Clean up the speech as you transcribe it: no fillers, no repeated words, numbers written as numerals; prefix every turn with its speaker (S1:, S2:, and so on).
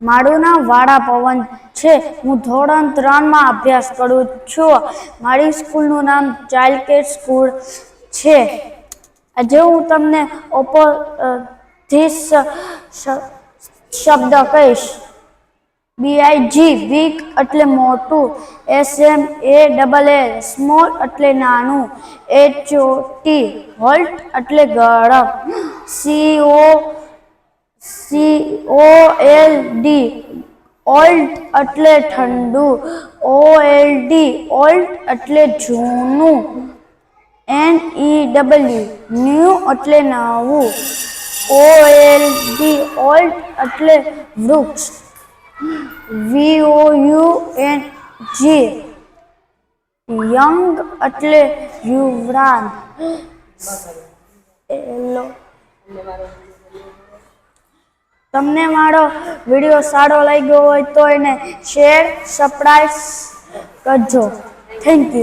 S1: મારું નામ વાડા પવન છે. હું ધોરણ 3 માં અભ્યાસ કરું છું. મારી સ્કૂલનું નામ ચાઇલ્ડ કેર સ્કૂલ છે. આજે હું તમને ધીસ શબ્દ કહીશ. BIG બિગ એટલે મોટું, SMALL સ્મોલ એટલે નાનું, HOT હોલ્ટ એટલે ગરમ, COLD ઓલ્ડ એટલે ઠંડુ, OLD ઓલ્ડ એટલે જૂનું, NEW ન્યૂ એટલે નવું, OLD ઓલ્ડ એટલે વૃક્ષ, VOUNG યંગ એટલે યુવાન. તમને મારો વિડીયો સારો લાગ્યો હોય તો એને શેર સબસ્ક્રાઇબ કરજો. Thank you.